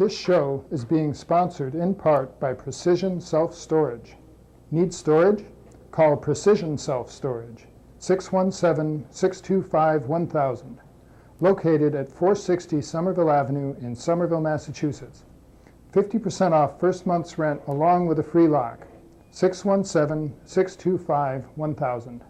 This show is being sponsored in part by Precision Self-Storage. Need storage? Call Precision Self-Storage, 617-625-1000, located at 460 Somerville Avenue in Somerville, Massachusetts. 50% off first month's rent along with a free lock, 617-625-1000.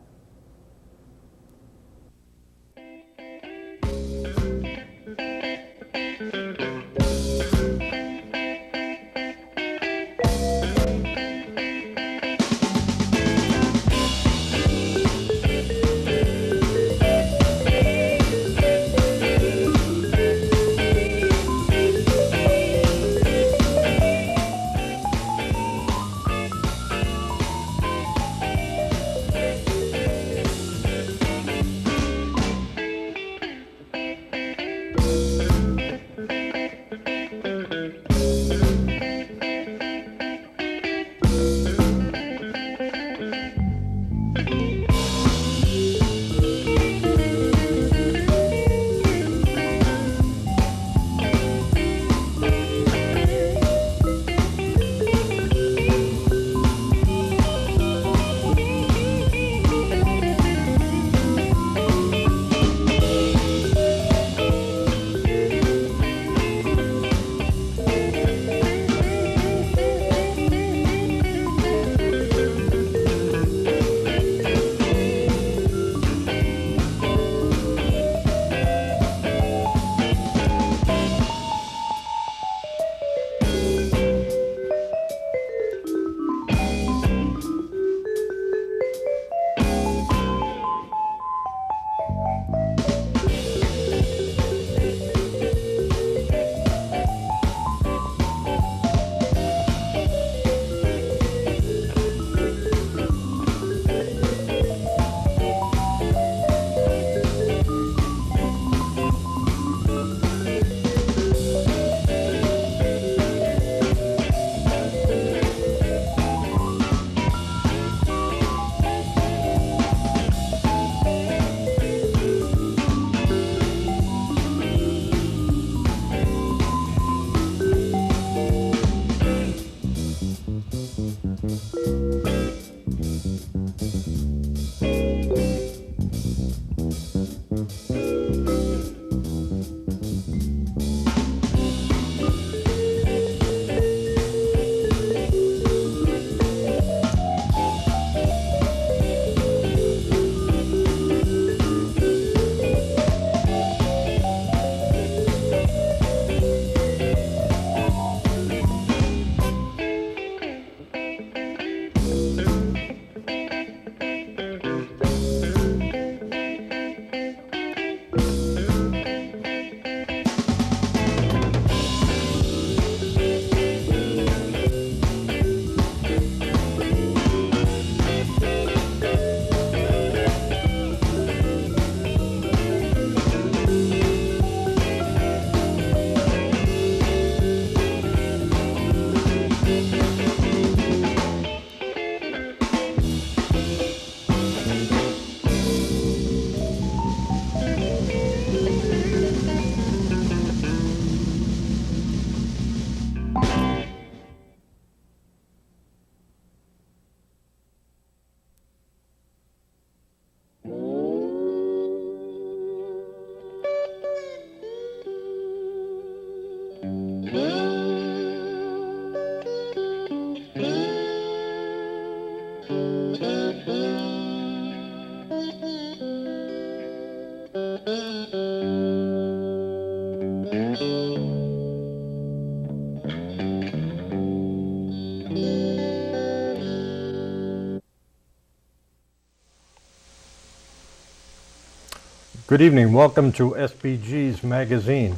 Good evening. Welcome to SBG's magazine.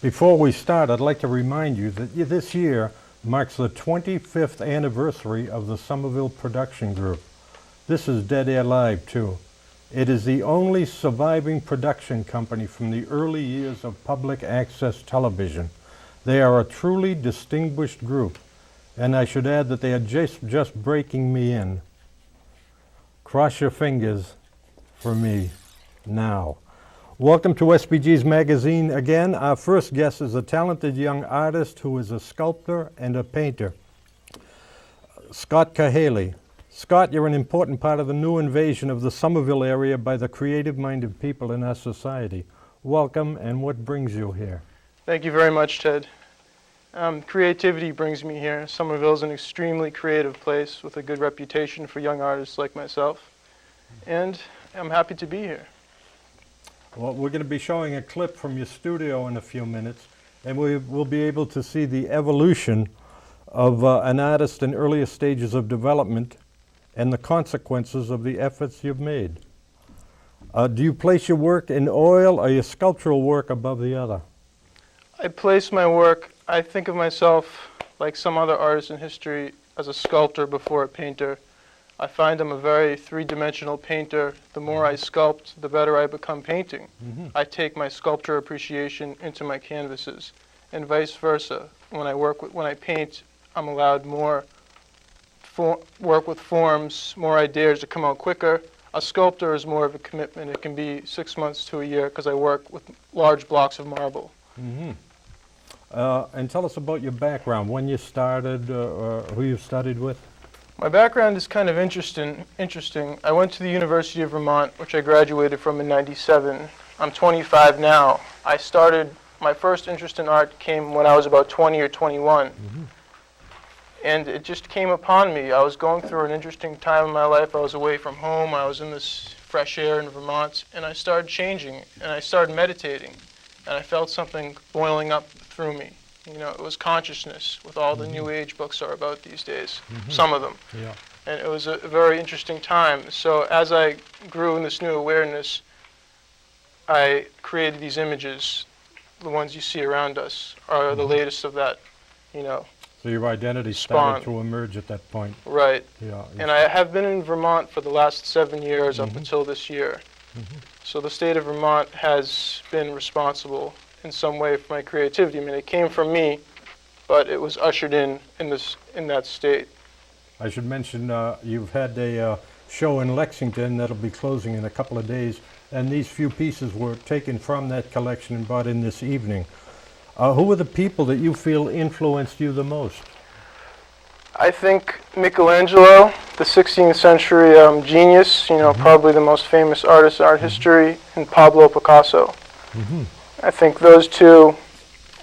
Before we start, I'd like to remind you that this year marks the 25th anniversary of the Somerville production group. This is Dead Air Live, too. It is the only surviving production company from the early years of public access television. They are a truly distinguished group, and I should add that they are just breaking me in. Cross your fingers for me now. Welcome to SPG's magazine again. Our first guest is a talented young artist who is a sculptor and a painter, Scott Cahaley. Scott, you're an important part of the new invasion of the Somerville area by the creative-minded people in our society. Welcome, and what brings you here? Thank you very much, Ted. Creativity brings me here. Somerville is an extremely creative place with a good reputation for young artists like myself, and I'm happy to be here. Well, we're going to be showing a clip from your studio in a few minutes, and we'll be able to see the evolution of an artist in earlier stages of development and the consequences of the efforts you've made. Do you place your work in oil or your sculptural work above the other? I place my work, I think of myself like some other artists in history as a sculptor before a painter. I find I'm a very three-dimensional painter. The more I sculpt, the better I become painting. I take my sculpture appreciation into my canvases, and vice versa. When I paint, I'm allowed more work with forms, more ideas to come out quicker. A sculptor is more of a commitment. It can be 6 months to a year because I work with large blocks of marble. And tell us about your background, when you started, who you studied with. My background is kind of interesting. I went to the University of Vermont, which I graduated from in '97. I'm 25 now. My first interest in art came when I was about 20 or 21. And it just came upon me. I was going through an interesting time in my life. I was away from home. I was in this fresh air in Vermont, and I started changing, and I started meditating, and I felt something boiling up through me. You know, it was consciousness, with all the New Age books are about these days, some of them. Yeah. And it was a very interesting time. So as I grew in this new awareness, I created these images. The ones you see around us are the latest of that, you know. So your identity Spawn. started to emerge at that point. Right. Yeah. And I have been in Vermont for the last 7 years up until this year. So the state of Vermont has been responsible in some way for my creativity. I mean, it came from me, but it was ushered in that state. I should mention you've had a show in Lexington that'll be closing in a couple of days, and these few pieces were taken from that collection and brought in this evening. Who are the people that you feel influenced you the most? I think Michelangelo, the 16th century genius, you know, probably the most famous artist in art history, and Pablo Picasso. I think those two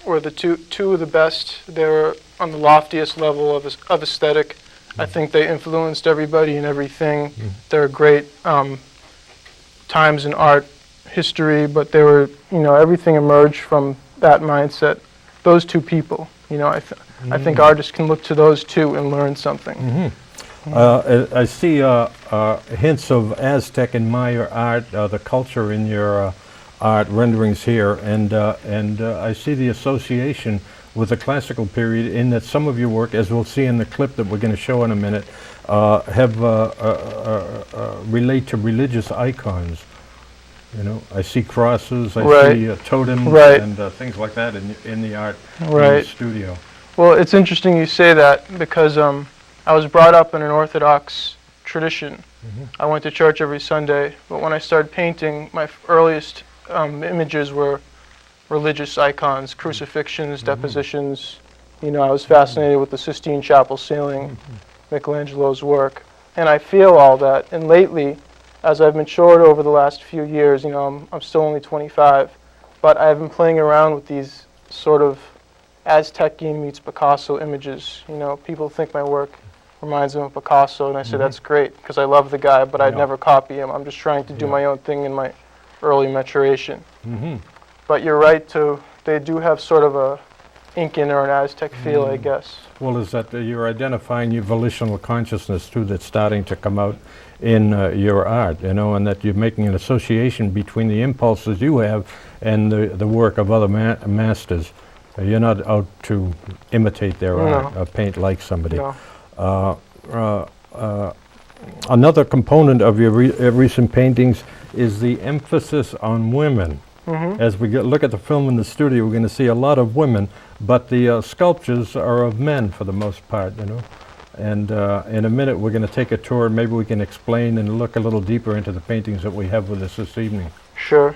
were the two of the best. They were on the loftiest level of aesthetic. I think they influenced everybody and everything. They're great times in art history, but they were, you know, everything emerged from that mindset. Those two people, you know, I think artists can look to those two and learn something. I see hints of Aztec and Maya art, the culture in your art renderings here, and I see the association with the classical period in that some of your work, as we'll see in the clip that we're going to show in a minute, relate to religious icons. You know, I see crosses, I see totems and things like that in the art in the studio. Well, it's interesting you say that because I was brought up in an Orthodox tradition. I went to church every Sunday, but when I started painting, my earliest images were religious icons, crucifixions, depositions. You know, I was fascinated with the Sistine Chapel ceiling, Michelangelo's work, and I feel all that. And lately, as I've matured over the last few years, you know, I'm still only 25, but I've been playing around with these sort of Aztecian meets Picasso images. You know, people think my work reminds them of Picasso, and I say that's great because I love the guy, but I'd never copy him. I'm just trying to do my own thing in my early maturation. But you're right, they do have sort of a Incan or an Aztec feel, I guess. Well, is that you're identifying your volitional consciousness too that's starting to come out in your art, you know, and that you're making an association between the impulses you have and the work of other masters. You're not out to imitate their art or paint like somebody. Another component of your recent paintings is the emphasis on women. As we look at the film in the studio, we're going to see a lot of women, but the sculptures are of men for the most part, you know. And in a minute, we're going to take a tour, and maybe we can explain and look a little deeper into the paintings that we have with us this evening. Sure.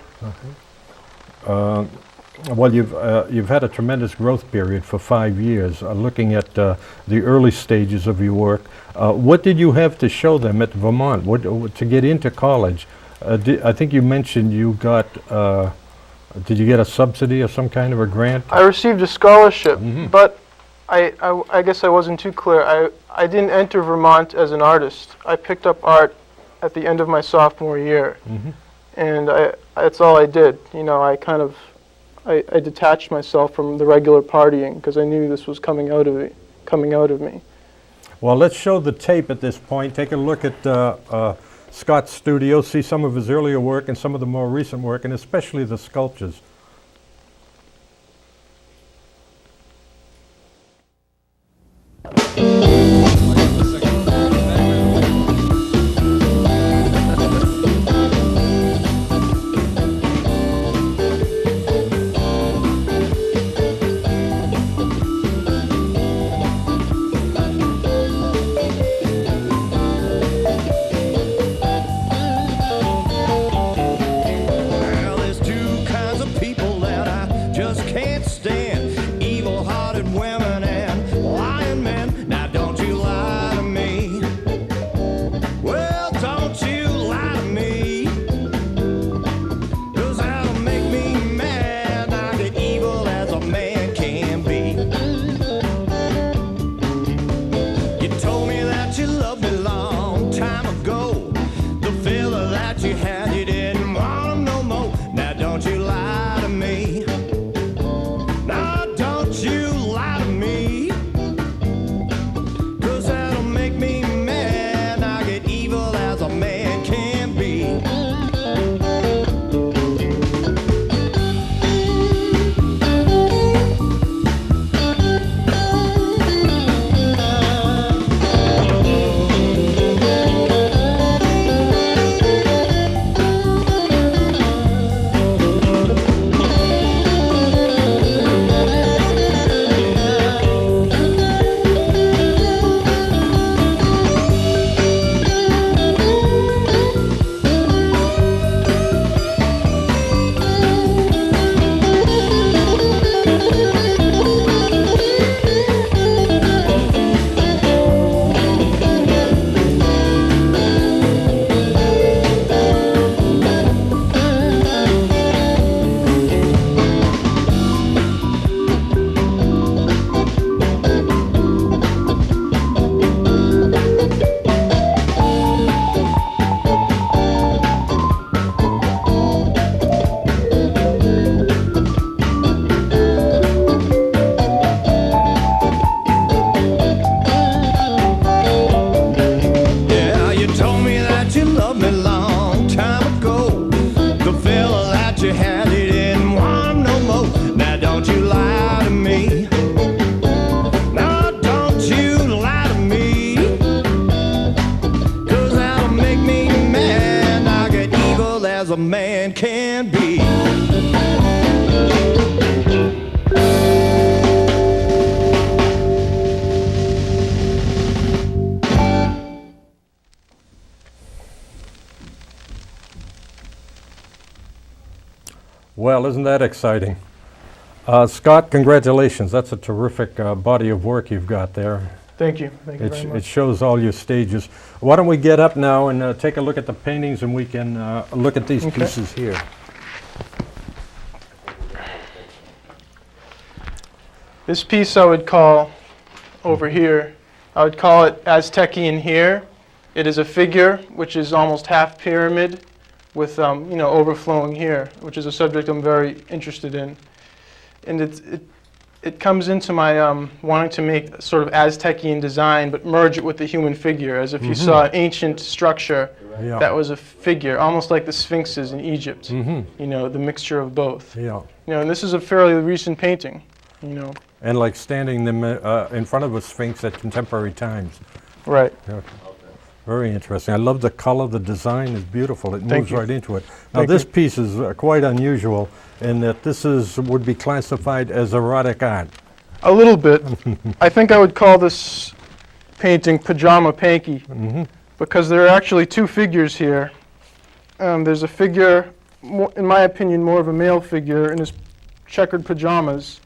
well, you've had a tremendous growth period for 5 years. Looking at the early stages of your work, what did you have to show them at Vermont to get into college? I think you mentioned you got. Did you get a subsidy or some kind of a grant? I received a scholarship, but I guess I wasn't too clear. I didn't enter Vermont as an artist. I picked up art at the end of my sophomore year, and that's all I did. You know, I kind of I detached myself from the regular partying because I knew this was coming out of me. Well, let's show the tape at this point. Take a look at Scott's studio, see some of his earlier work and some of the more recent work, and especially the sculptures. Well, there's two kinds of people that I just can't stand. Evil-hearted women and lying men. Now don't you lie to me. Well, don't you lie to me. 'Cause that'll make me mad. I get evil as a man can be. You told me that you loved me long time ago. The fella that you had, you didn't want him no more. Now don't you lie to me. Now don't you lie to me. 'Cause that'll make me mad. I get evil as a man can be. Yeah, you told me that you loved me long time ago. The fella that you had, you didn't want him no more. Now don't you lie to me. Now don't you lie to me. 'Cause that'll make me mad. I get evil as a man can be. Well, isn't that exciting? Scott, congratulations. That's a terrific body of work you've got there. Thank you. Thank you very It much. shows all your stages. Why don't we get up now and take a look at the paintings, and we can look at these Okay. pieces here. This piece I would call over here, I would call it Aztecian here. It is a figure which is almost half pyramid with overflowing here, which is a subject I'm very interested in. And it comes into my wanting to make sort of Aztecian design, but merge it with the human figure, as if you saw an ancient structure Yeah. that was a figure, almost like the Sphinxes in Egypt. You know, the mixture of both. Yeah. You know, and this is a fairly recent painting. You know, And like standing them in front of a Sphinx at contemporary times. right. Yeah. Very interesting. I love the color. The design is beautiful. It Thank moves you. right into it. Now, Thank this you. piece is quite unusual in that this would be classified as erotic art. A little bit. I think I would call this painting Pajama Panky because there are actually two figures here. There's a figure more, in my opinion, more of a male figure in his checkered pajamas.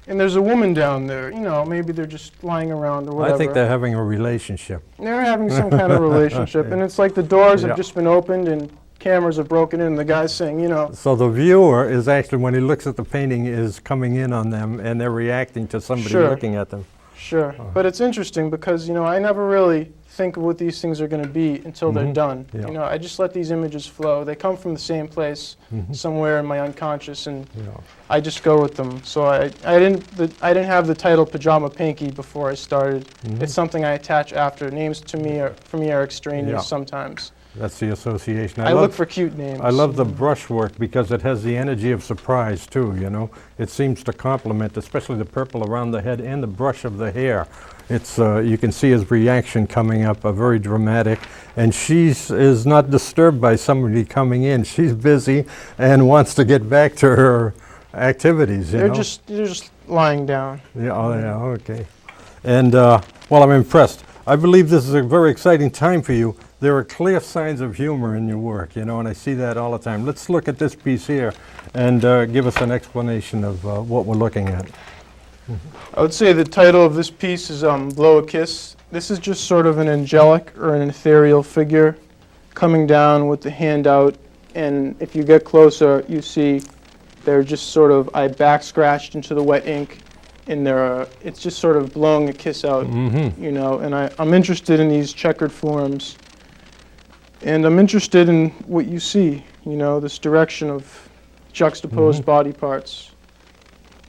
And there's a woman down there, you know, maybe they're just lying around or whatever. I think they're having a relationship. They're having some kind of relationship, and it's like the doors Yeah. have just been opened and cameras have broken in, and the guy's saying, you know, So the viewer is actually, when he looks at the painting, is coming in on them, and they're reacting to somebody Sure. looking at them. sure. But it's interesting because, you know, I never really think of what these things are going to be until they're done. Yeah. You know, I just let these images flow. They come from the same place, somewhere in my unconscious, and Yeah. I just go with them. So I didn't have the title Pajama Pinky before I started. It's something I attach after. Names to me for me are extraneous Yeah. sometimes. That's the association. I look for cute names. I love the brushwork because it has the energy of surprise too, you know. It seems to complement, especially the purple around the head and the brush of the hair. It's, you can see his reaction coming up, very dramatic. And she is not disturbed by somebody coming in. She's busy and wants to get back to her activities, you They're know. just lying down. Yeah, oh, yeah, okay. And, well, I'm impressed. I believe this is a very exciting time for you. There are clear signs of humor in your work, you know, and I see that all the time. Let's look at this piece here and give us an explanation of what we're looking at. I would say the title of this piece is Blow a Kiss. This is just sort of an angelic or an ethereal figure coming down with the hand out, and if you get closer, you see they're just sort of, I back scratched into the wet ink, and it's just sort of blowing a kiss out, you know, and I'm interested in these checkered forms, and I'm interested in what you see, you know, this direction of juxtaposed body parts.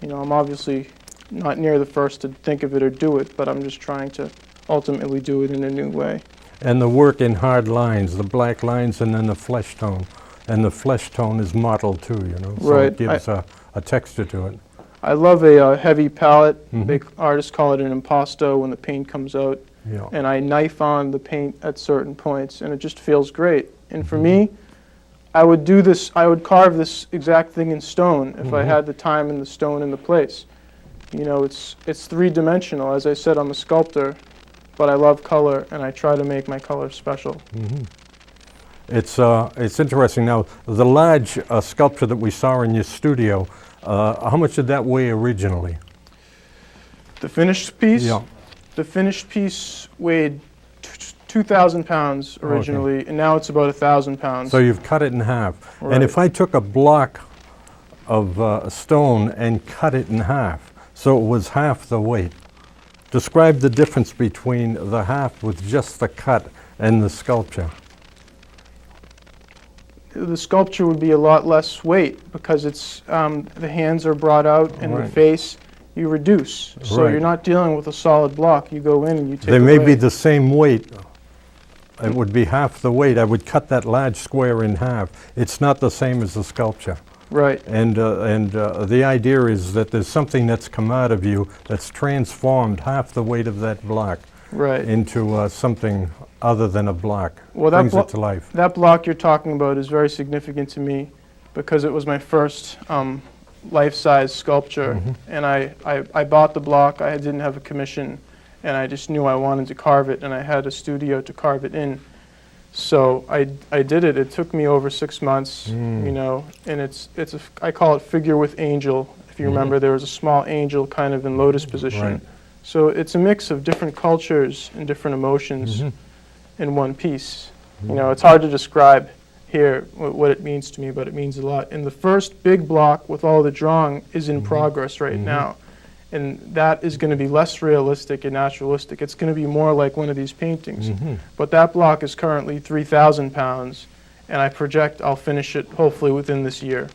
You know, I'm obviously not near the first to think of it or do it, but I'm just trying to ultimately do it in a new way. And the work in hard lines, the black lines and then the flesh tone. And the flesh tone is mottled too, you know, so Right. it gives a texture to it. I love a heavy palette. Big artists call it an impasto when the paint comes out. Yeah. And I knife on the paint at certain points, and it just feels great. And for me, I would do this, I would carve this exact thing in stone if I had the time and the stone and the place. You know, it's three-dimensional. As I said, I'm a sculptor, but I love color, and I try to make my color special. It's interesting now, the large sculpture that we saw in your studio, how much did that weigh originally? The finished piece? Yeah. The finished piece weighed 2,000 pounds originally, and now it's about 1,000 pounds. So you've cut it in half. Right. And if I took a block of stone and cut it in half, so it was half the weight, describe the difference between the half with just the cut and the sculpture. The sculpture would be a lot less weight because it's the hands are brought out and the Right. face you reduce. So Right. you're not dealing with a solid block. You go in and you take They may away. be the same weight. It would be half the weight. I would cut that large square in half. It's not the same as the sculpture. Right. And the idea is that there's something that's come out of you that's transformed half the weight of that block Right. into something other than a block. Well, that brings it to life. That block you're talking about is very significant to me because it was my first life-size sculpture. And I bought the block. I didn't have a commission, and I just knew I wanted to carve it, and I had a studio to carve it in. So I did it. It took me over 6 months, you know, and I call it figure with angel. If you remember, there was a small angel kind of in lotus position. Right. So it's a mix of different cultures and different emotions in one piece. You know, it's hard to describe here what it means to me, but it means a lot. And the first big block with all the drawing is in progress right now. And that is going to be less realistic and naturalistic. It's going to be more like one of these paintings. But that block is currently 3,000 pounds, and I project I'll finish it hopefully within this year.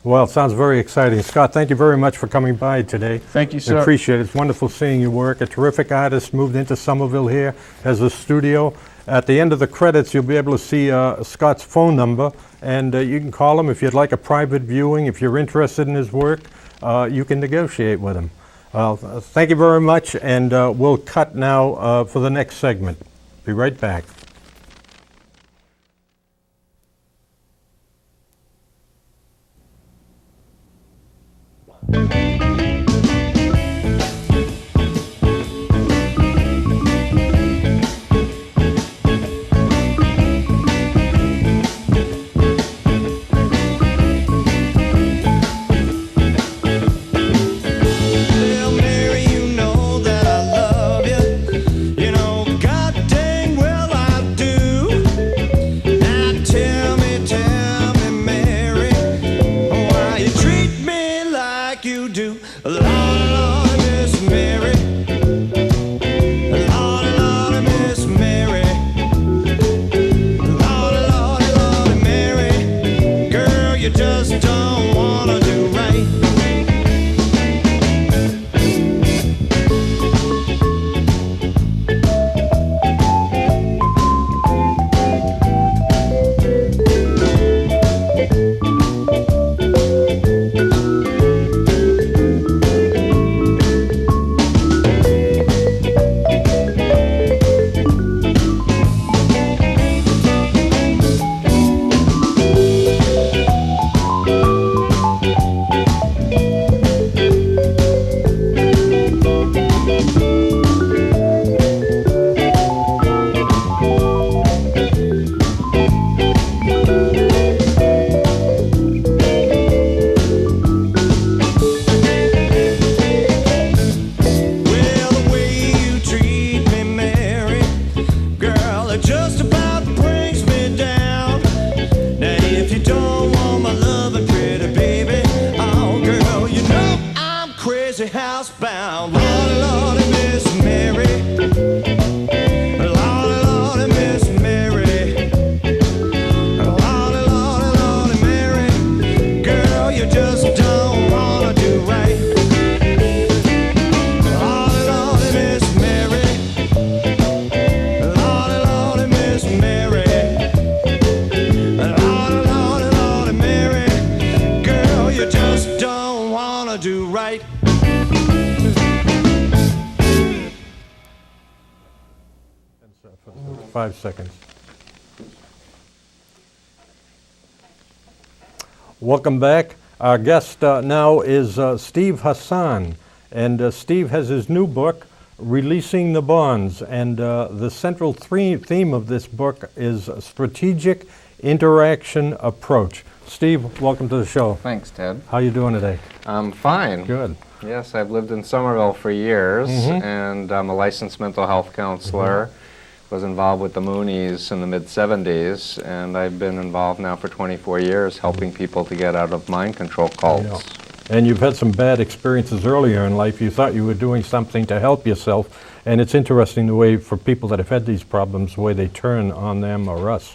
Well, it sounds very exciting. Scott, thank you very much for coming by today. Thank you, I sir. appreciate it. It's wonderful seeing your work. A terrific artist, moved into Somerville here, has a studio. At the end of the credits, you'll be able to see Scott's phone number, and you can call him if you'd like a private viewing. If you're interested in his work, you can negotiate with him. Thank you very much, and we'll cut now for the next segment. Be right back. Lordy, Lordy, Miss Mary. Lordy, Lordy, Miss Mary. Lordy, Lordy, Lordy, Mary. Girl, you just don't wanna do right. Well, the way you treat me, Mary, girl, it just about brings me down. Now, if you don't want my loving, pretty baby, oh, girl, you know I'm crazy housebound. Lordy, Lordy, Miss Mary. Lordy, Lordy, Miss Mary. Lordy, Lordy, Lordy, Mary. Girl, you just don't wanna do right. Lordy, Lordy, Miss Mary. Lordy, Lordy, Miss Mary. Lordy, Lordy, Lordy, Mary. Girl, you just don't wanna do right. 5 seconds. Welcome back. Our guest now is Steve Hassan, and Steve has his new book, Releasing the Bonds, and the central theme of this book is strategic interaction approach. Steve, welcome to the show. Thanks, Ted. How you doing today? I'm fine. Good. Yes, I've lived in Somerville for years, and I'm a licensed mental health counselor. Was involved with the Moonies in the mid-'70s, and I've been involved now for 24 years helping people to get out of mind control cults. Yeah. And you've had some bad experiences earlier in life. You thought you were doing something to help yourself, and it's interesting the way, for people that have had these problems, the way they turn on them or us.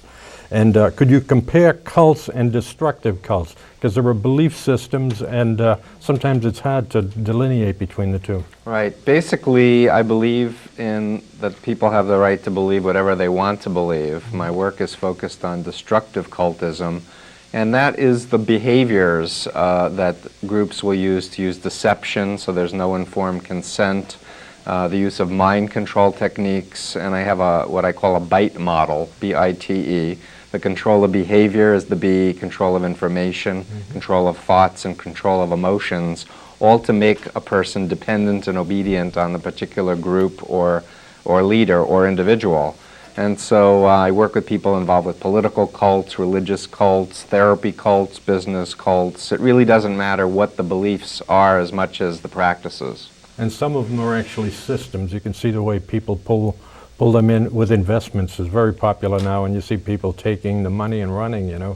And could you compare cults and destructive cults? Because there are belief systems, and sometimes it's hard to delineate between the two. Right. Basically, I believe in that people have the right to believe whatever they want to believe. My work is focused on destructive cultism, and that is the behaviors that groups will use to use deception, so there's no informed consent, the use of mind control techniques, and I have what I call a BITE model, B-I-T-E. The control of behavior is the B, control of information, control of thoughts, and control of emotions, all to make a person dependent and obedient on a particular group or leader or individual. And so I work with people involved with political cults, religious cults, therapy cults, business cults. It really doesn't matter what the beliefs are as much as the practices. And some of them are actually systems. You can see the way people pull them in with investments is very popular now, and you see people taking the money and running, you know.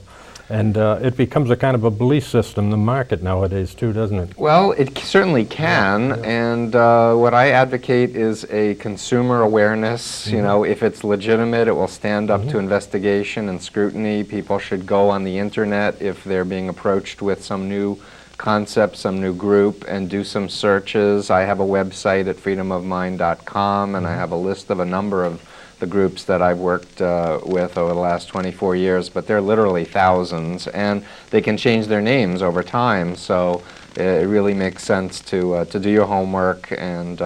And it becomes a kind of a belief system, the market nowadays too, doesn't it? Well, it certainly can, and what I advocate is a consumer awareness. You know, if it's legitimate, it will stand up to investigation and scrutiny. People should go on the internet if they're being approached with some new concept, some new group, and do some searches. I have a website at freedomofmind.com, and I have a list of a number of the groups that I've worked with over the last 24 years, but they're literally thousands, and they can change their names over time, so it really makes sense to do your homework and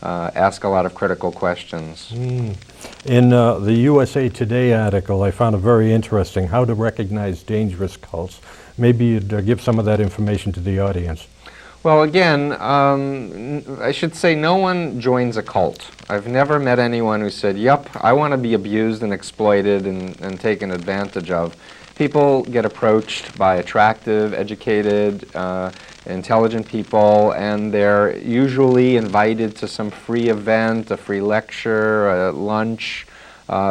ask a lot of critical questions. In the USA Today article, I found it very interesting, how to recognize dangerous cults. Maybe you'd give some of that information to the audience. Well, again, I should say no one joins a cult. I've never met anyone who said, yep, I want to be abused and exploited and taken advantage of. People get approached by attractive, educated, intelligent people, and they're usually invited to some free event, a free lecture, a lunch,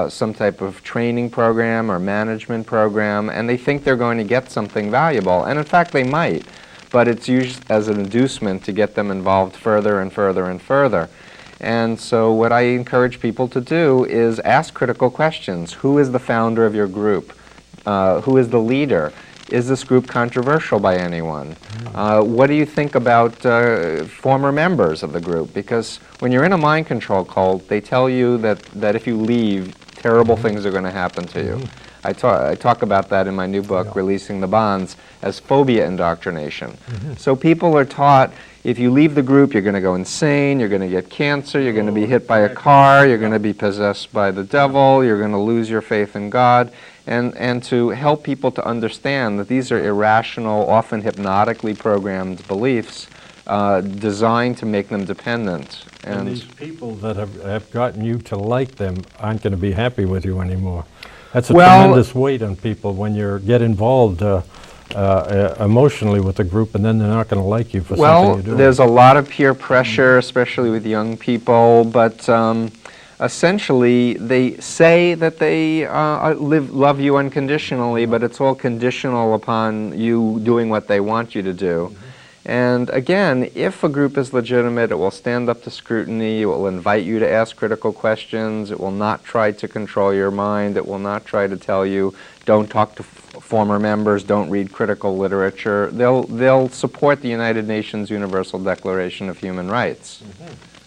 some type of training program or management program, and they think they're going to get something valuable. And in fact, they might. but it's used as an inducement to get them involved further and further and further. And so what I encourage people to do is ask critical questions. Who is the founder of your group? Who is the leader? Is this group controversial by anyone? What do you think about former members of the group? Because when you're in a mind control cult, they tell you that if you leave, terrible things are going to happen to you. I talk about that in my new book, Releasing the Bonds, as phobia indoctrination. So people are taught, if you leave the group, you're going to go insane, you're going to get cancer, you're going to be hit by a car, you're going to be possessed by the devil, you're going to lose your faith in God, and to help people to understand that these are irrational, often hypnotically programmed beliefs designed to make them dependent. And these people that have gotten you to like them aren't going to be happy with you anymore. That's a tremendous weight on people when you get involved emotionally with a group, and then they're not going to like you for something you do. Well, there's a lot of peer pressure, especially with young people, but essentially they say that they love you unconditionally, but it's all conditional upon you doing what they want you to do. And again, if a group is legitimate, it will stand up to scrutiny, it will invite you to ask critical questions, it will not try to control your mind, it will not try to tell you, don't talk to former members, don't read critical literature. They'll support the United Nations Universal Declaration of Human Rights.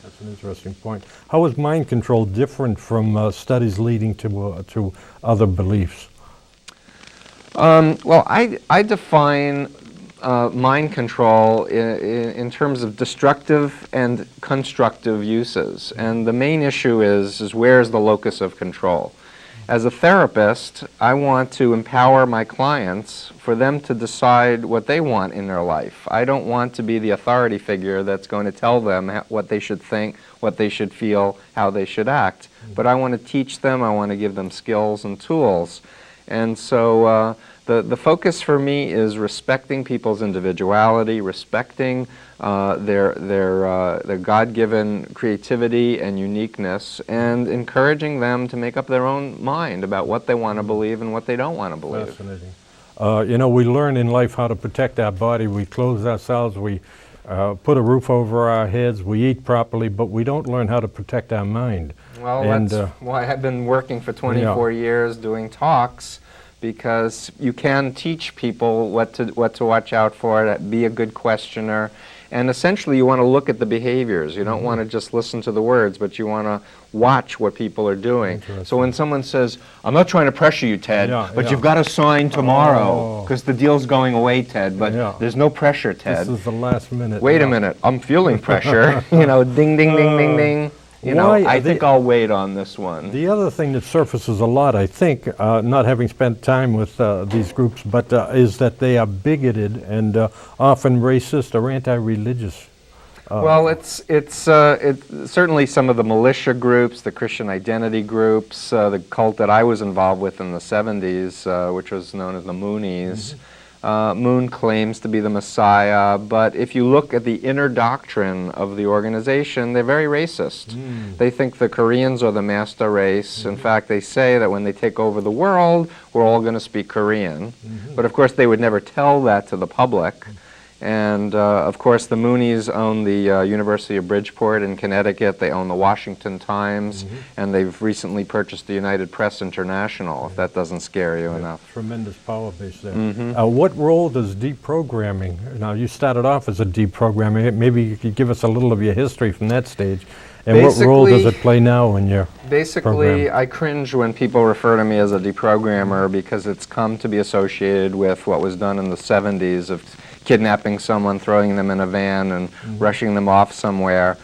That's an interesting point. How is mind control different from studies leading to other beliefs? Well, I define mind control in terms of destructive and constructive uses. And the main issue is where is the locus of control? As a therapist, I want to empower my clients for them to decide what they want in their life. I don't want to be the authority figure that's going to tell them what they should think, what they should feel, how they should act. But I want to teach them, I want to give them skills and tools. And so the focus for me is respecting people's individuality, respecting their God-given creativity and uniqueness, and encouraging them to make up their own mind about what they want to believe and what they don't want to believe. Fascinating. You know, we learn in life how to protect our body. We clothe ourselves, we put a roof over our heads, we eat properly, but we don't learn how to protect our mind. Well, that's why I've been working for 24 years doing talks, because you can teach people what to watch out for, be a good questioner, and essentially you want to look at the behaviors. You don't want to just listen to the words, but you want to watch what people are doing. So when someone says, I'm not trying to pressure you, Ted, but you've got to sign tomorrow, because the deal's going away, Ted, but there's no pressure, Ted. This is the last minute. Wait a minute, I'm feeling pressure. You know, ding, ding, ding, ding, ding. You know, I think I'll wait on this one. The other thing that surfaces a lot, I think, not having spent time with these groups, but is that they are bigoted and often racist or anti-religious. Well, it's certainly some of the militia groups, the Christian identity groups, the cult that I was involved with in the 70s, which was known as the Moonies. Moon claims to be the Messiah, but if you look at the inner doctrine of the organization, they're very racist. They think the Koreans are the master race. In fact, they say that when they take over the world, we're all going to speak Korean. But of course, they would never tell that to the public. And of course, the Moonies own the University of Bridgeport in Connecticut. They own the Washington Times, and they've recently purchased the United Press International, if that doesn't scare you enough. Tremendous power base there. What role does deprogramming, now you started off as a deprogrammer, maybe you could give us a little of your history from that stage, and what role does it play now in your program? I cringe when people refer to me as a deprogrammer, because it's come to be associated with what was done in the 70s of kidnapping someone, throwing them in a van, and rushing them off somewhere.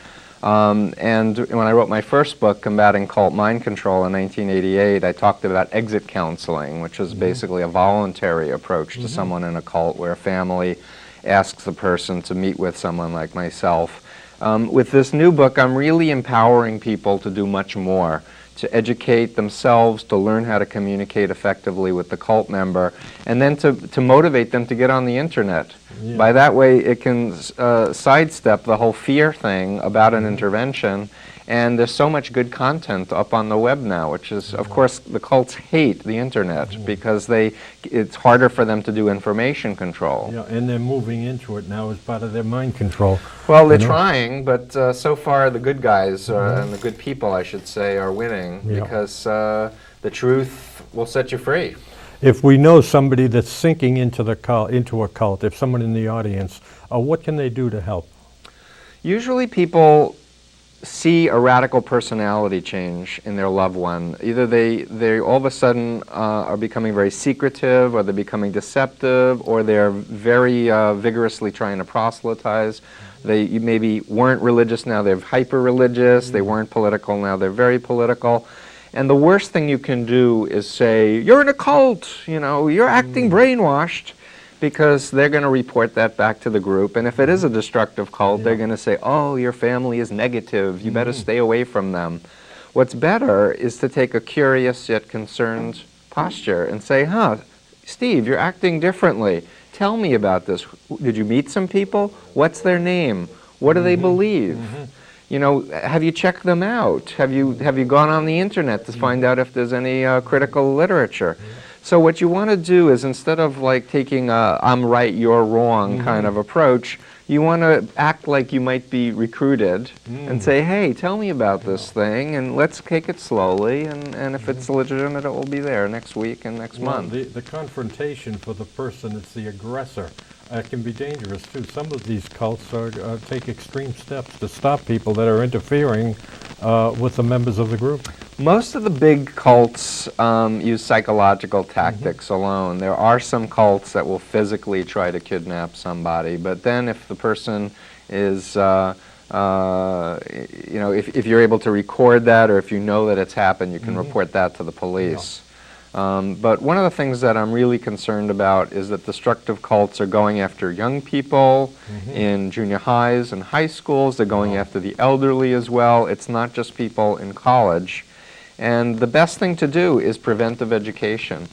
And when I wrote my first book, Combating Cult Mind Control, in 1988, I talked about exit counseling, which is basically a voluntary approach to someone in a cult, where a family asks the person to meet with someone like myself. With this new book, I'm really empowering people to do much more, to educate themselves, to learn how to communicate effectively with the cult member, and then to motivate them to get on the internet. By that way, it can sidestep the whole fear thing about an intervention, And there's so much good content up on the web now, which is, of course, the cults hate the internet because it's harder for them to do information control. Yeah, and they're moving into it now as part of their mind control. Well, they're You know? trying, but so far the good guys, and the good people, I should say, are winning Yeah. because the truth will set you free. If we know somebody that's sinking into a cult, if someone in the audience, what can they do to help? Usually people see a radical personality change in their loved one. Either they all of a sudden are becoming very secretive, or they're becoming deceptive, or they're very vigorously trying to proselytize. They maybe weren't religious, now they're hyper-religious. They weren't political, now they're very political. And the worst thing you can do is say, you're in a cult, you're acting brainwashed, because they're going to report that back to the group. And if it is a destructive cult, they're going to say, oh, your family is negative, you better stay away from them. What's better is to take a curious yet concerned posture and say, Steve, you're acting differently. Tell me about this. Did you meet some people? What's their name? What do they believe? Have you checked them out? Have you gone on the internet to find out if there's any critical literature? So what you want to do is, instead of like taking a I'm right, you're wrong kind of approach, you want to act like you might be recruited and say, hey, tell me about this thing, and let's take it slowly, and if it's legitimate, it will be there next week and next month. The confrontation for the person that's the aggressor can be dangerous too. Some of these cults take extreme steps to stop people that are interfering with the members of the group. Most of the big cults use psychological tactics alone. There are some cults that will physically try to kidnap somebody, but then if the person is, if you're able to record that, or if you know that it's happened, you can report that to the police. But one of the things that I'm really concerned about is that destructive cults are going after young people in junior highs and high schools. They're going after the elderly as well. It's not just people in college. And the best thing to do is preventive education.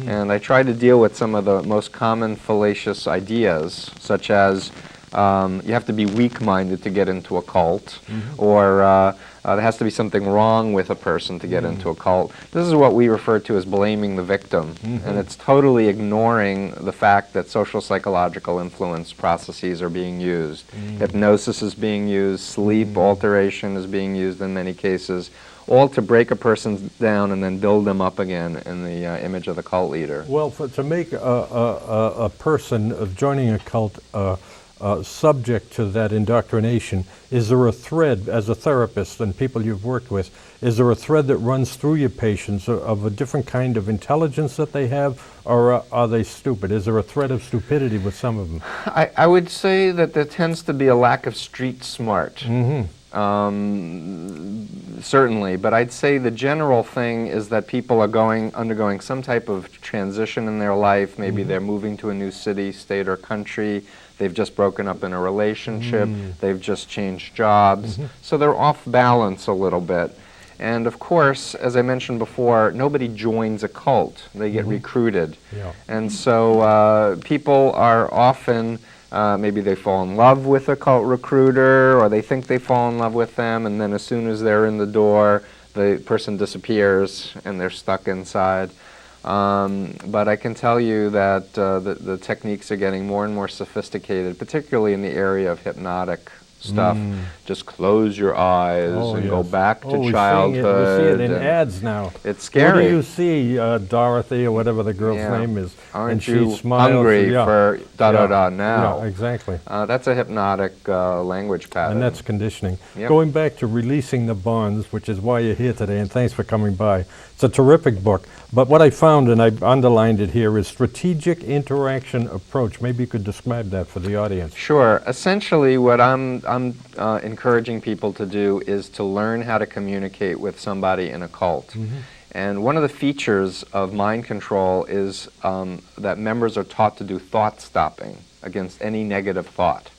And I try to deal with some of the most common fallacious ideas, such as you have to be weak-minded to get into a cult, or there has to be something wrong with a person to get into a cult. This is what we refer to as blaming the victim, and it's totally ignoring the fact that social psychological influence processes are being used. Hypnosis is being used, sleep alteration is being used in many cases, all to break a person down and then build them up again in the image of the cult leader. Well, to make a person of joining a cult subject to that indoctrination, is there a thread, as a therapist and people you've worked with, is there a thread that runs through your patients of a different kind of intelligence that they have, or are they stupid? Is there a thread of stupidity with some of them? I would say that there tends to be a lack of street smart. Certainly, but I'd say the general thing is that people are undergoing some type of transition in their life. Maybe they're moving to a new city, state, or country. They've just broken up in a relationship. They've just changed jobs. So they're off balance a little bit. And of course, as I mentioned before, nobody joins a cult. They get recruited. And so people are often, maybe they fall in love with a cult recruiter, or they think they fall in love with them, and then as soon as they're in the door, the person disappears and they're stuck inside. But I can tell you that the techniques are getting more and more sophisticated, particularly in the area of hypnotic stuff. Just close your eyes and go back to childhood. We see it in ads now. It's scary. What do you see, Dorothy, or whatever the girl's name is? Aren't and you she smiles, hungry for da-da-da now? Yeah, exactly. That's a hypnotic language pattern. And that's conditioning. Yep. Going back to Releasing the Bonds, which is why you're here today, and thanks for coming by. It's a terrific book. But what I found, and I underlined it here, is strategic interaction approach. Maybe you could describe that for the audience. Sure. Essentially, what I'm encouraging people to do is to learn how to communicate with somebody in a cult. And one of the features of mind control is that members are taught to do thought stopping against any negative thought.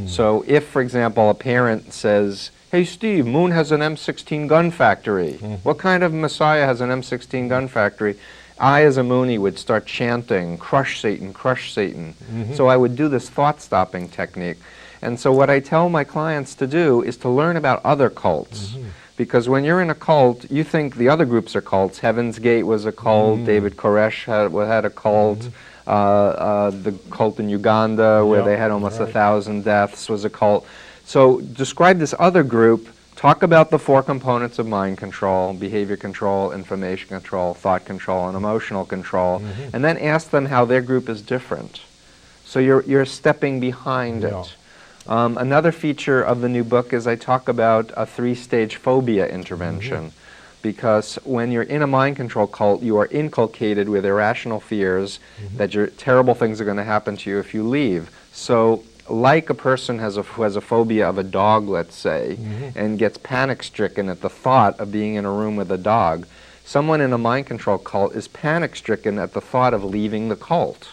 So if, for example, a parent says, hey Steve, Moon has an M16 gun factory. What kind of messiah has an M16 gun factory? I, as a Moonie, would start chanting, crush Satan, crush Satan. So I would do this thought-stopping technique. And so what I tell my clients to do is to learn about other cults. Because when you're in a cult, you think the other groups are cults. Heaven's Gate was a cult. David Koresh had a cult. The cult in Uganda, where they had almost 1,000 deaths, was a cult. So describe this other group. Talk about the 4 components of mind control: behavior control, information control, thought control, and emotional control. And then ask them how their group is different. So you're stepping behind it. Another feature of the new book is I talk about a 3-stage phobia intervention. Because when you're in a mind control cult, you are inculcated with irrational fears that terrible things are going to happen to you if you leave. So like a person who has a phobia of a dog, let's say, and gets panic-stricken at the thought of being in a room with a dog, someone in a mind control cult is panic-stricken at the thought of leaving the cult.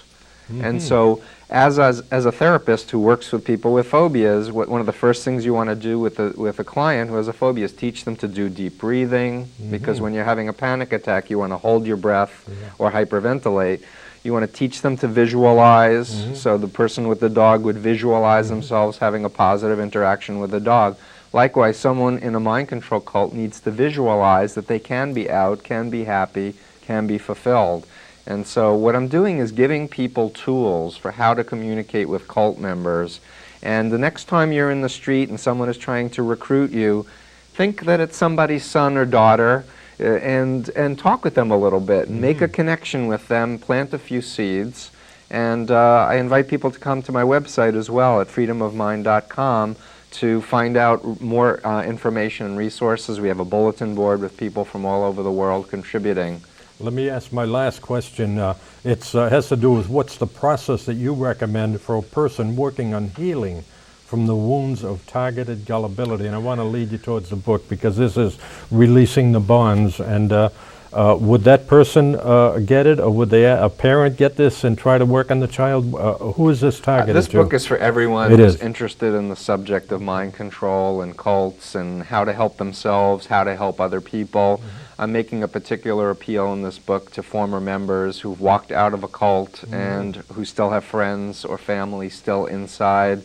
And so as a therapist who works with people with phobias, one of the first things you want to do with a client who has a phobia is teach them to do deep breathing, because when you're having a panic attack, you want to hold your breath or hyperventilate. You want to teach them to visualize, so the person with the dog would visualize themselves having a positive interaction with the dog. Likewise, someone in a mind control cult needs to visualize that they can be out, can be happy, can be fulfilled. And so what I'm doing is giving people tools for how to communicate with cult members. And the next time you're in the street and someone is trying to recruit you, think that it's somebody's son or daughter, and talk with them a little bit, and make a connection with them, plant a few seeds. And I invite people to come to my website as well at freedomofmind.com to find out more information and resources. We have a bulletin board with people from all over the world contributing. Let me ask my last question. It has to do with what's the process that you recommend for a person working on healing from the wounds of targeted gullibility. And I want to lead you towards the book, because this is releasing the bonds. And would that person get it, or would a parent get this and try to work on the child? Who is this targeted This to? book is for everyone who's interested in the subject of mind control and cults and how to help themselves, how to help other people. I'm making a particular appeal in this book to former members who've walked out of a cult and who still have friends or family still inside.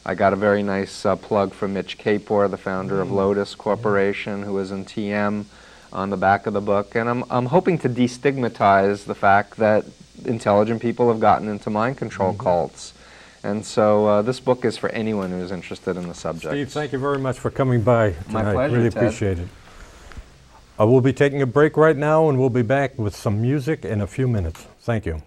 I got a very nice plug from Mitch Kapor, the founder of Lotus Corporation, who is in TM, on the back of the book. And I'm hoping to destigmatize the fact that intelligent people have gotten into mind control cults. And so this book is for anyone who's interested in the subject. Steve, thank you very much for coming by tonight. My pleasure, Really Ted. appreciate it. We'll be taking a break right now, and we'll be back with some music in a few minutes. Thank you.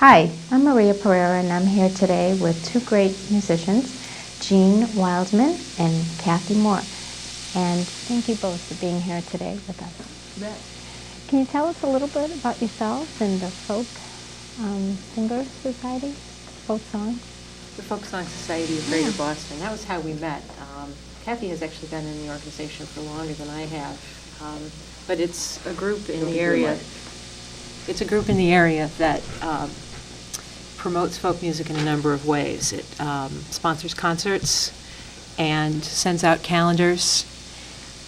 Hi, I'm Maria Pereira, and I'm here today with two great musicians, Jean Wildman and Kathy Moore. And thank you both for being here today with us. Can you tell us a little bit about yourselves and the Folk Singer Society, folk song? The Folk Song Society of Greater Boston. That was how we met. Kathy has actually been in the organization for longer than I have, but it's a group in the area. It's a group in the area that promotes folk music in a number of ways. It sponsors concerts and sends out calendars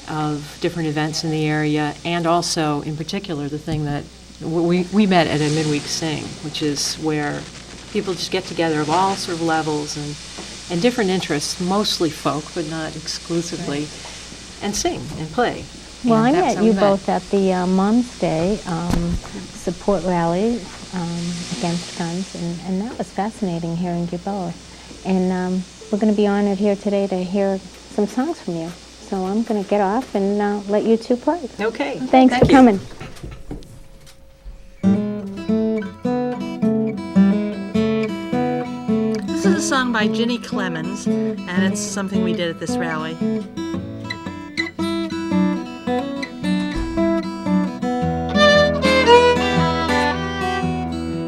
of different events in the area, and also, in particular, the thing that we met at a midweek sing, which is where people just get together of all sort of levels and different interests, mostly folk, but not exclusively, and sing and play. Well, And I that's met how you we both at the Mom's Day support rally against guns, and that was fascinating hearing you both. And we're going to be honored here today to hear some songs from you. So I'm going to get off and let you two play. Okay. Thanks for Thank you. coming. This is a song by Ginny Clemens, and it's something we did at this rally.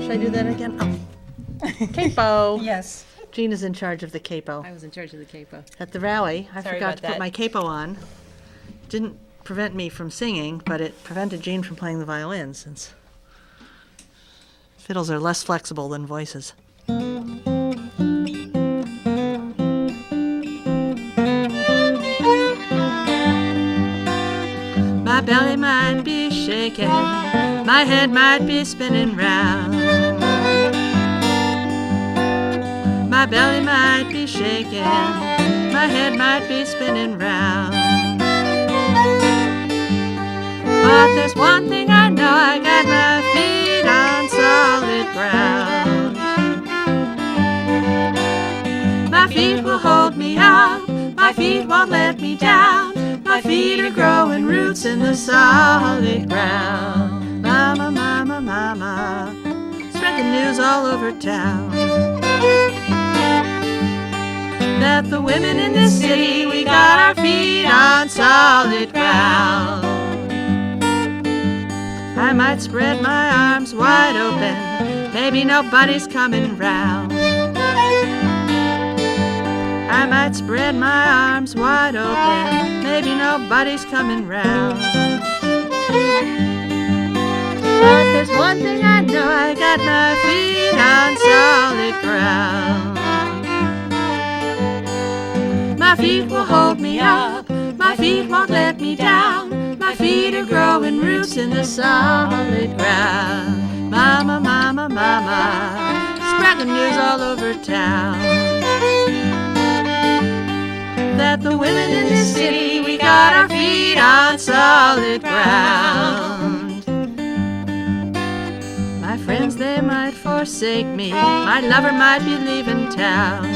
Should I do that again? Oh. Capo. Yes. Jean is in charge of the capo. I was in charge of the capo. At the rally, I Sorry forgot about to put that. my capo on. Didn't prevent me from singing, but it prevented Jean from playing the violin, since fiddles are less flexible than voices. My belly might be shaking, my head might be spinning round. My belly might be shaking, my head might be spinning round. But there's one thing I know, I got my feet on solid ground. My feet will hold me up, my feet won't let me down. My feet are growing roots in the solid ground. Mama, mama, mama, spread the news all over town. That the women in this city, we got our feet on solid ground. I might spread my arms wide open, maybe nobody's coming round. I might spread my arms wide open, maybe nobody's coming round. But there's one thing I know, I got my feet on solid ground. My feet will hold me up, my feet won't let me down. My feet are growing roots in the solid ground. Mama, mama, mama, spread the news all over town. That the women in this city, we got our feet on solid ground. My friends, they might forsake me, my lover might be leaving town.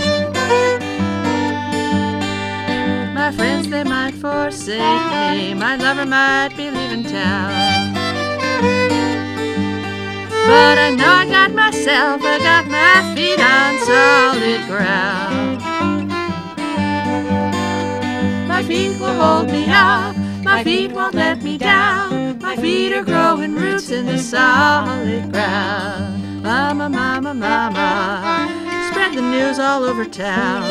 My friends, they might forsake me, my lover might be leaving town. But I know I got myself, I got my feet on solid ground. My feet will hold me up, my feet won't let me down. My feet are growing roots in the solid ground. Mama, mama, mama, spread the news all over town.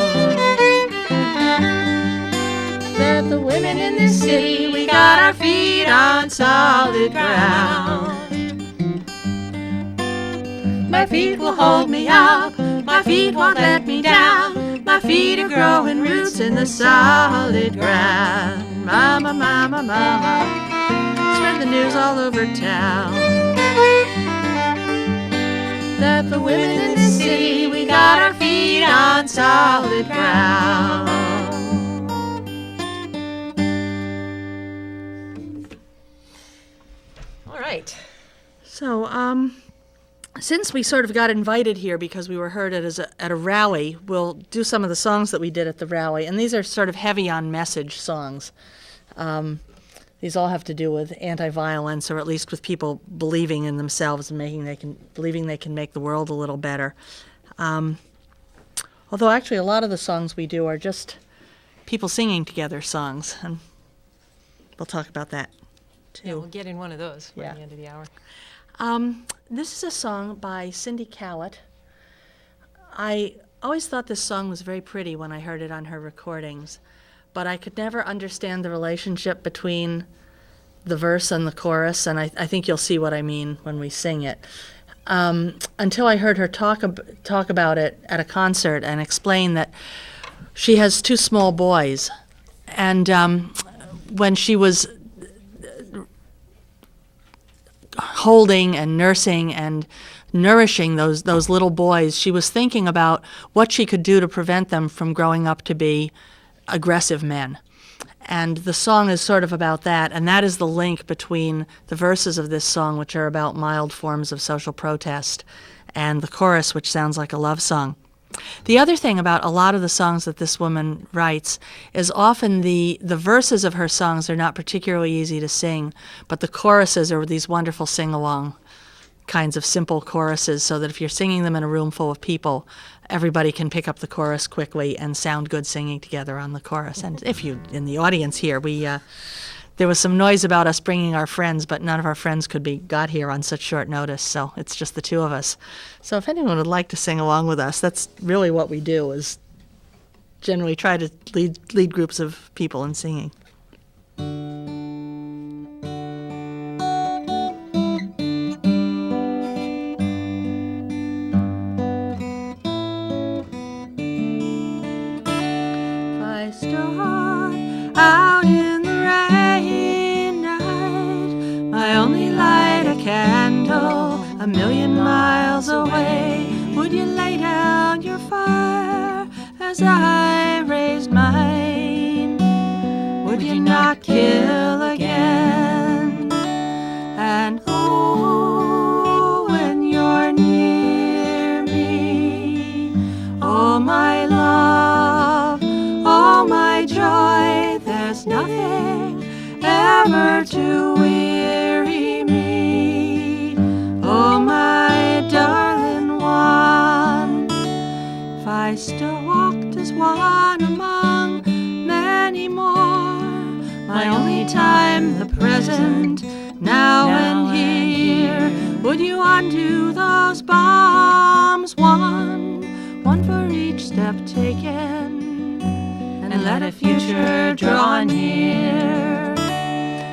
That the women in this city, we got our feet on solid ground. My feet will hold me up, my feet won't let me down. My feet are growing roots in the solid ground. Mama, mama, mama, spread the news all over town. That the women in this city, we got our feet on solid ground. All right. So, since we sort of got invited here because we were heard at a rally, we'll do some of the songs that we did at the rally, and these are sort of heavy on message songs. these all have to do with anti-violence, or at least with people believing in themselves and believing they can make the world a little better. Although actually a lot of the songs we do are just people singing together songs, and we'll talk about that too. Yeah, we'll get in one of those by Yeah. the end of the hour. This is a song by Cindy Cowett. I always thought this song was very pretty when I heard it on her recordings, but I could never understand the relationship between the verse and the chorus, and I think you'll see what I mean when we sing it. Until I heard her talk about it at a concert and explain that she has two small boys, and when she was holding and nursing and nourishing those little boys, she was thinking about what she could do to prevent them from growing up to be aggressive men. And the song is sort of about that, and that is the link between the verses of this song, which are about mild forms of social protest, and the chorus, which sounds like a love song. The other thing about a lot of the songs that this woman writes is often the verses of her songs are not particularly easy to sing, but the choruses are these wonderful sing-along kinds of simple choruses, so that if you're singing them in a room full of people, everybody can pick up the chorus quickly and sound good singing together on the chorus. And if you, in the audience here, there was some noise about us bringing our friends, but none of our friends got here on such short notice, so it's just the two of us. So if anyone would like to sing along with us, that's really what we do, is generally try to lead groups of people in singing. I start out in the rain night, my only light a candle a million miles away. Would you lay down your fire as I raised mine? Would you not kill again? And oh, when you're near me, oh my love, oh my joy, there's nothing ever to weary me. Oh my darling one, if I still walked as one among many more, my only time the present, now and here, would you undo those bombs, one for each step taken, and let a future draw near?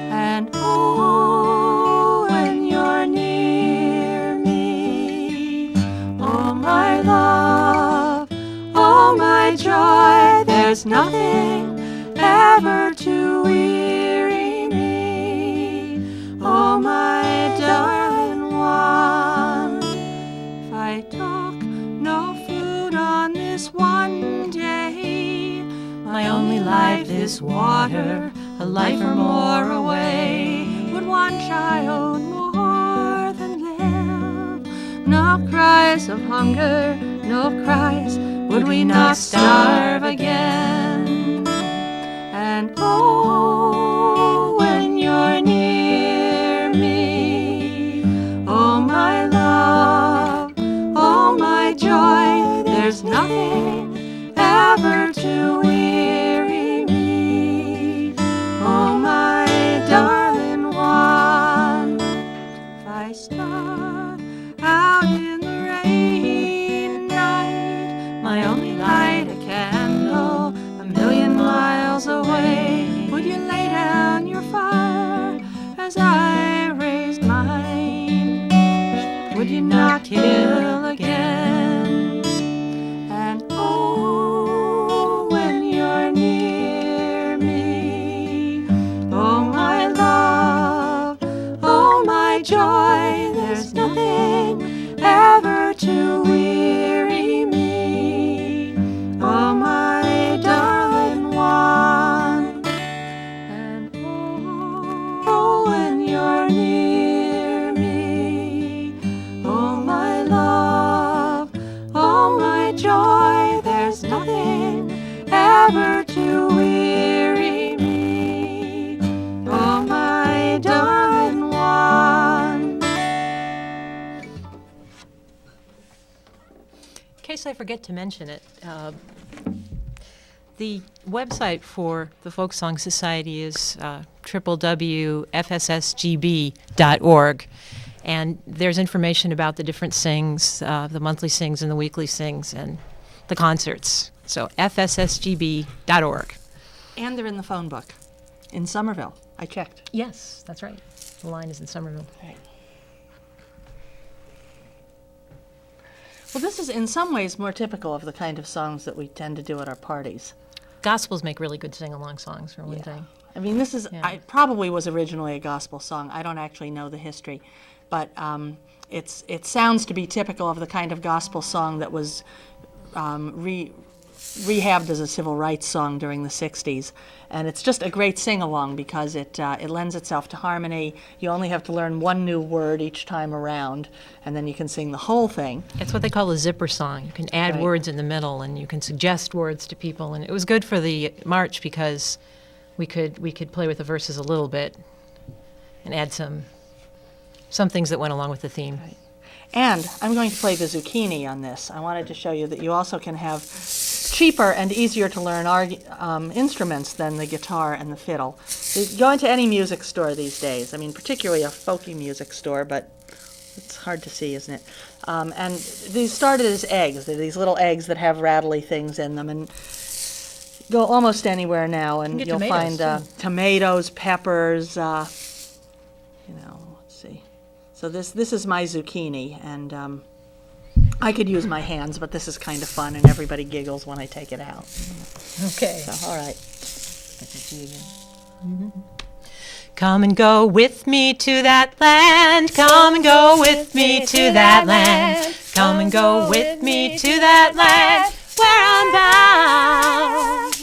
And oh, when you're near me, oh my love, oh my joy, there's nothing ever to weary me. Oh my darling one, if I talk no food on this one day, my only life is water, a life or more away. Would one child more than live? No cries of hunger, no cries, would we not starve again? And oh, when you're near me, oh my love, oh my joy, there's nothing ever to weary me. Oh my darling one, if I start out in the rain night, my only light a candle a million miles away, would you lay I forget to mention it, the website for the Folk Song Society is www.fssgb.org, and there's information about the different sings, the monthly sings and the weekly sings, and the concerts. So fssgb.org. And they're in the phone book in Somerville. I checked. Yes, that's right. The line is in Somerville. Right. Well, this is in some ways more typical of the kind of songs that we tend to do at our parties. Gospels make really good sing-along songs, for one thing. I mean, this is, Yeah. it probably was originally a gospel song. I don't actually know the history, but it sounds to be typical of the kind of gospel song that was rehabbed as a civil rights song during the 60s. And it's just a great sing-along because it lends itself to harmony. You only have to learn one new word each time around, and then you can sing the whole thing. It's what they call a zipper song. You can add Right. words in the middle, and you can suggest words to people. And it was good for the march because we could play with the verses a little bit and add some things that went along with the theme. Right. And I'm going to play the zucchini on this. I wanted to show you that you also can have cheaper and easier to learn instruments than the guitar and the fiddle. You go into any music store these days, I mean particularly a folky music store, but it's hard to see, isn't it? And these started as eggs. They're these little eggs that have rattly things in them, and go almost anywhere now, and You can get you'll tomatoes, find tomatoes, peppers, let's see. So this is my zucchini, and I could use my hands, but this is kind of fun, and everybody giggles when I take it out. Okay. So, all right. Come and go with me to that land. Come and go with me to that land. Come and go with me to that land where I'm bound.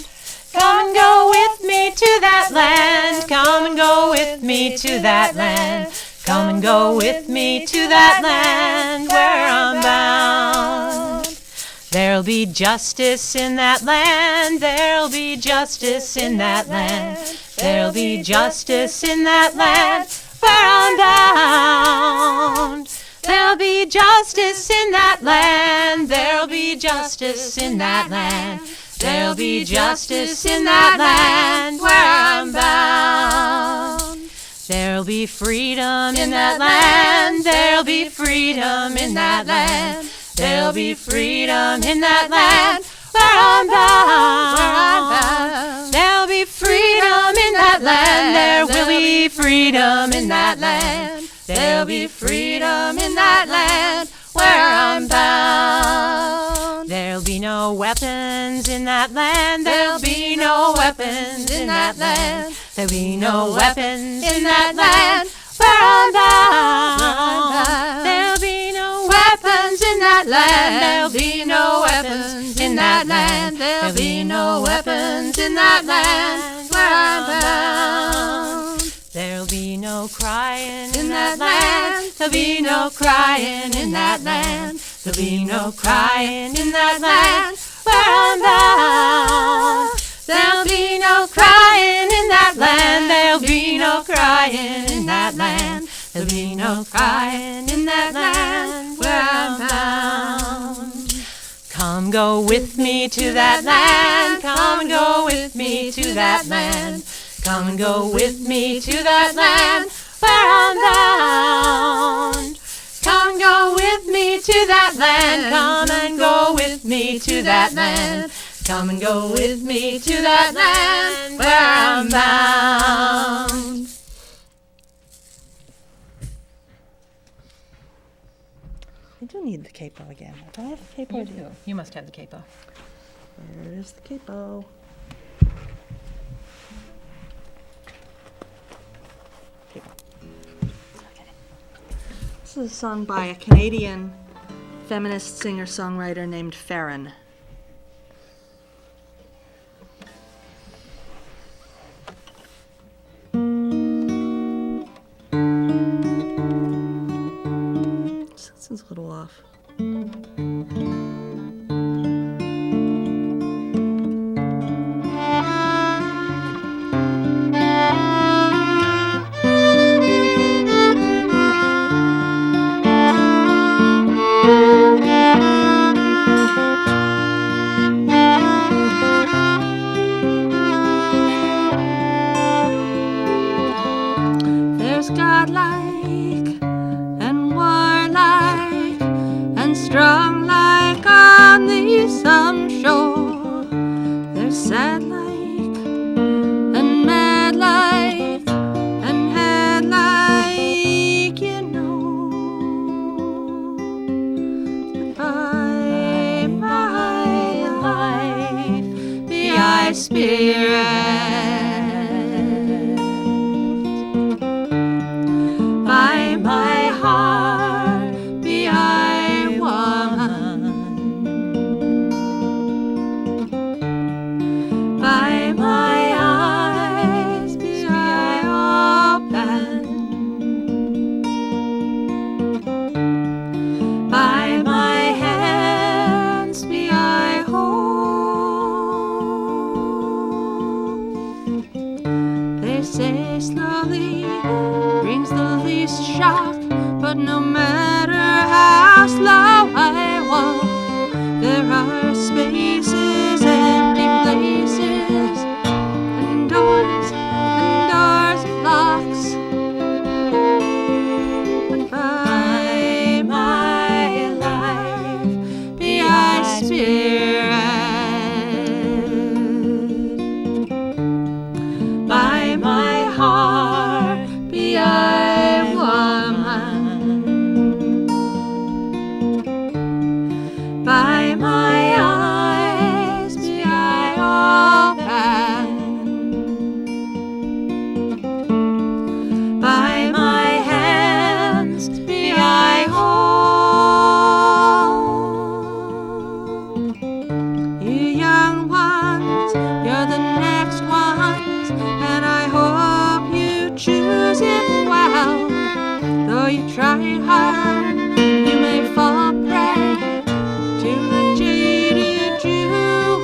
Come and go with me to that land. Come and go with me to that land. Come and go with me to that land where I'm bound. There'll be justice in that land. There'll be justice in that land. There'll be justice in that land where I'm bound. There'll be justice in that land. There'll be justice in that land. There'll be justice in that land where I'm bound. There'll be freedom in that land. There'll be freedom in that land. There'll be freedom in that land where I'm bound. There'll be freedom in that land. There will be freedom in that land. There'll be freedom in that land where I'm bound. There'll be no weapons in that land. There'll be no weapons in that land. There'll be no weapons in that land where I'm bound. There'll be no weapons in that land. There'll be no weapons in that land. There'll be no weapons in that land where I'm bound. There'll be no crying in that land. There'll be no crying in that land. There'll be no crying in that land where I'm bound. There'll be no crying in that land. There'll be no crying in that land. There'll be no crying in that land where I'm bound. Come go with me to that land. Come and go with me to that land. Come and go with me to that land where I'm bound. Come and go with me to that land. Come and go with me to that land. Come and go with me to that land where I'm bound. I do need the capo again. Do I have the capo? You do. You must have the capo. Where is the capo? Capo. Okay. This is a song by a Canadian feminist singer-songwriter named Farron. This is a little off. say slowly brings the least shock, but no matter how slow I walk, there are spaces, empty places, and doors and locks. By my life be I spirit, by my heart be I woman, by my eyes be I open, by my hands be I hold. You young ones, you're the next ones, and I hope you choose it well. Though you try hard, you may fall prey to the jaded jewel.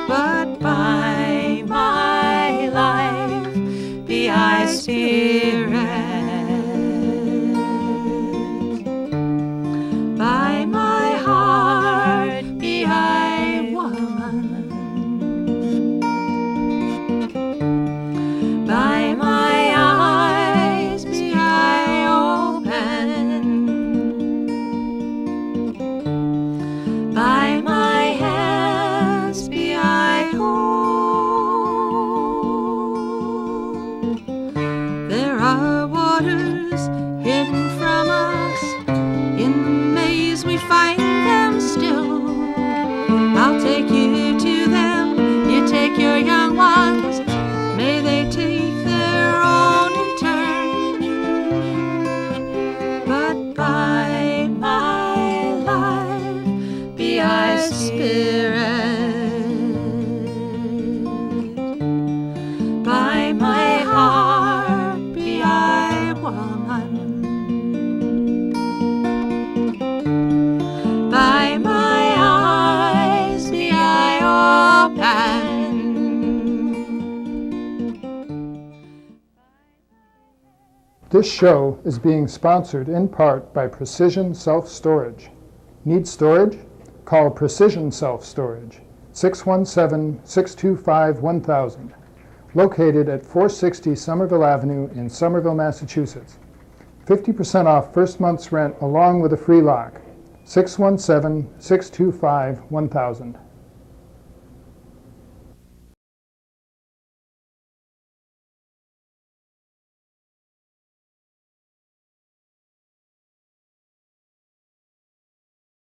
But by my life be I spirit, by my heart be I woman, by my eyes be I open, by my hands be I hold. There are waters hidden from us, in the maze we find them still. I'll take you to them, you take your young ones, may they take their own in turn. But by my life be I spirit, by my heart be I woman, by my eyes be I open. This show is being sponsored in part by Precision Self-Storage. Need storage? Call Precision Self-Storage, 617-625-1000, located at 460 Somerville Avenue in Somerville, Massachusetts. 50% off first month's rent along with a free lock, 617-625-1000.